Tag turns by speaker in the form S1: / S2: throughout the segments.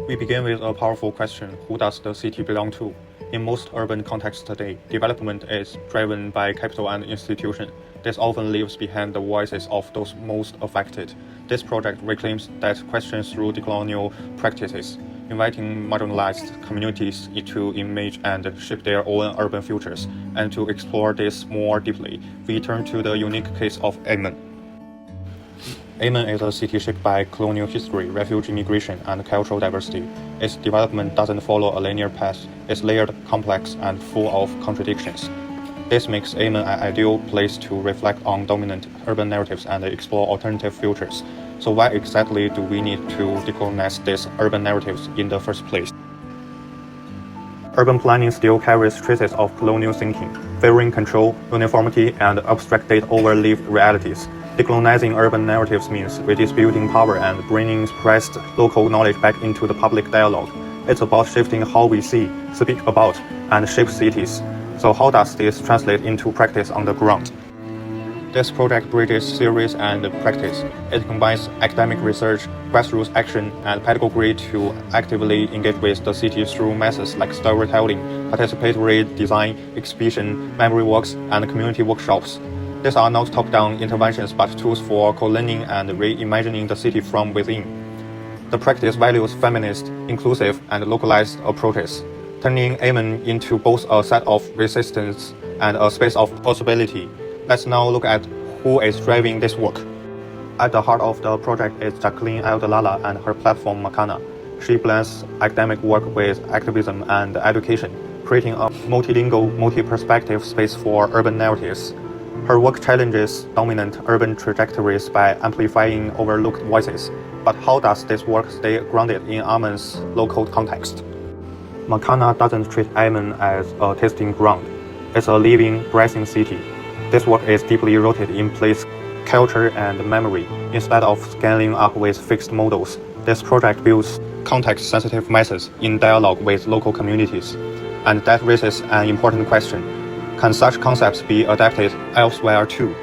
S1: We begin with a powerful question: who does the city belong to? In most urban contexts today, development is driven by capital and institution. This often leaves behind the voices of those most affected. This project reclaims that question through decolonial practices, inviting marginalized communities to image and shape their own urban futures. And to explore this more deeply, we turn to the unique case of Amman. Amman is a city shaped by colonial history, refugee migration, and cultural diversity. Its development doesn't follow a linear path. It's layered, complex, and full of contradictions. This makes Amman an ideal place to reflect on dominant urban narratives and explore alternative futures. So why exactly do we need to decolonize these urban narratives in the first place? Urban planning still carries traces of colonial thinking, favoring control, uniformity, and abstract data over lived realities. Decolonizing urban narratives means redistributing power and bringing suppressed local knowledge back into the public dialogue. It's about shifting how we see, speak about, and shape cities. So how does this translate into practice on the ground? This project bridges theories and practice. It combines academic research, grassroots action, and pedagogy to actively engage with the city through methods like storytelling, participatory design, exhibition, memory walks, and community workshops. These are not top-down interventions but tools for co-learning and reimagining the city from within. The practice values feminist, inclusive, and localized approaches, turning Amman into both a set of resistance and a space of possibility. Let's now look at who is driving this work. At the heart of the project is Jacqueline Eldalala and her platform Makana. She blends academic work with activism and education, creating a multilingual, multi-perspective space for urban narratives. Her work challenges dominant urban trajectories by amplifying overlooked voices. But how does this work stay grounded in Amman's local context? Makana doesn't treat Amman as a testing ground. It's a living, breathing city. This work is deeply rooted in place, culture, and memory. Instead of scaling up with fixed models, this project builds context-sensitive methods in dialogue with local communities. And that raises an important question. Can such concepts be adapted elsewhere too?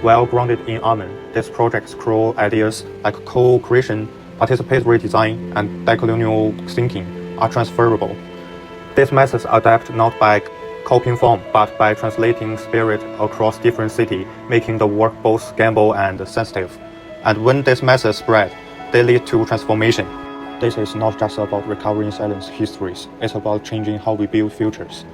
S1: While grounded in Amman, this project's core ideas like co-creation, participatory design, and decolonial thinking are transferable. These methods adapt not by copying form, but by translating spirit across different cities, making the work both scalable and sensitive. And when these methods spread, they lead to transformation. This is not just about recovering silenced histories, it's about changing how we build futures.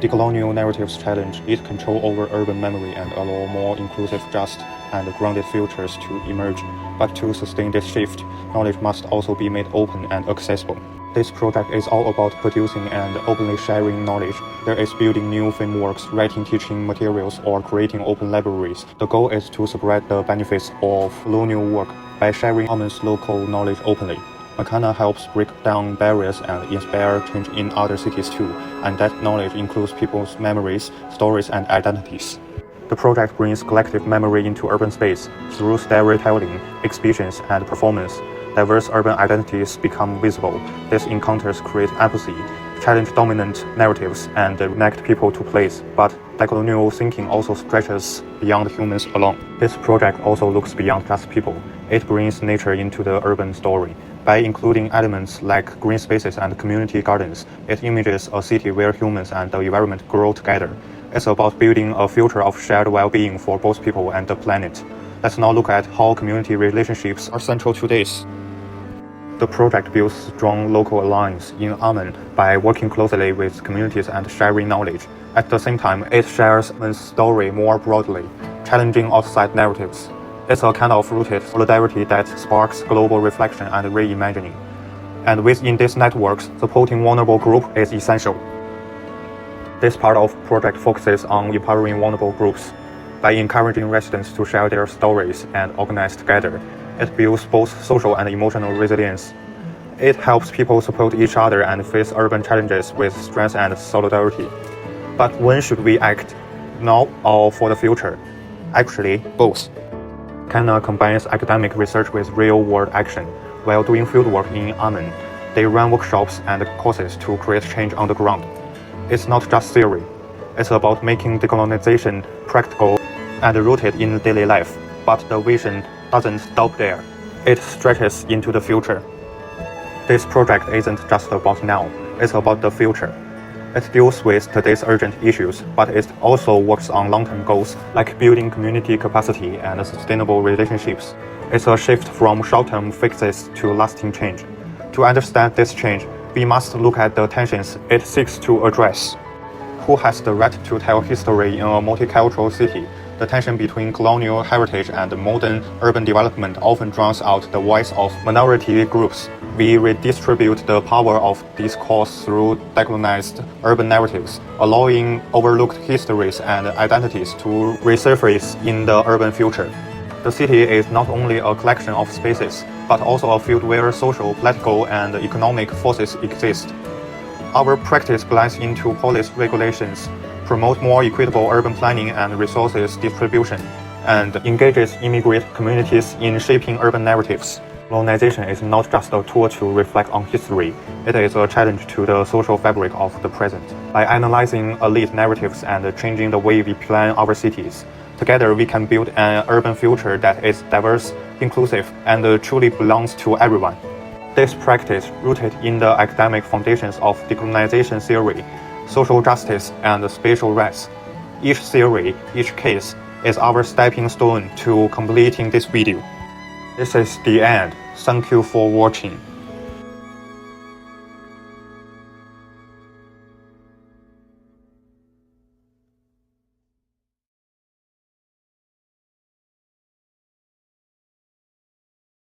S1: Decolonial narratives challenge its control over urban memory and allow more inclusive, just, and grounded futures to emerge. But to sustain this shift, knowledge must also be made open and accessible. This project is all about producing and openly sharing knowledge. There is building new frameworks, writing teaching materials, or creating open libraries. The goal is to spread the benefits of colonial work by sharing Amman's local knowledge openly. Makana helps break down barriers and inspire change in other cities too, and that knowledge includes people's memories, stories, and identities. The project brings collective memory into urban space. Through storytelling, exhibitions, and performance, diverse urban identities become visible. These encounters create empathy, challenge dominant narratives, and connect people to place. But decolonial thinking also stretches beyond humans alone. This project also looks beyond just people. It brings nature into the urban story. By including elements like green spaces and community gardens, it images a city where humans and the environment grow together. It's about building a future of shared well-being for both people and the planet. Let's now look at how community relationships are central to this. The project builds strong local alliance in Amman by working closely with communities and sharing knowledge. At the same time, it shares Amman's story more broadly, challenging outside narratives. It's a kind of rooted solidarity that sparks global reflection and reimagining. And within these networks, supporting vulnerable groups is essential. This part of the project focuses on empowering vulnerable groups. By encouraging residents to share their stories and organize together, it builds both social and emotional resilience. It helps people support each other and face urban challenges with strength and solidarity. But when should we act? Now or for the future? Actually, both. Makana combines academic research with real-world action. While doing fieldwork in Amman, they run workshops and courses to create change on the ground. It's not just theory. It's about making decolonization practical and rooted in daily life. But the vision doesn't stop there. It stretches into the future. This project isn't just about now, it's about the future. It deals with today's urgent issues, but it also works on long-term goals like building community capacity and sustainable relationships. It's a shift from short-term fixes to lasting change. To understand this change, we must look at the tensions it seeks to address. Who has the right to tell history in a multicultural city? The tension between colonial heritage and modern urban development often drowns out the voice of minority groups. We redistribute the power of discourse through decolonized urban narratives, allowing overlooked histories and identities to resurface in the urban future. The city is not only a collection of spaces, but also a field where social, political, and economic forces exist. Our practice blends into policy regulations, promotes more equitable urban planning and resources distribution, and engages immigrant communities in shaping urban narratives. Colonization is not just a tool to reflect on history, it is a challenge to the social fabric of the present. By analyzing elite narratives and changing the way we plan our cities, together we can build an urban future that is diverse, inclusive, and truly belongs to everyone. This practice, rooted in the academic foundations of decolonization theory, social justice, and spatial rights. Each theory, each case, is our stepping stone to completing this video. This is the end. Thank you for watching.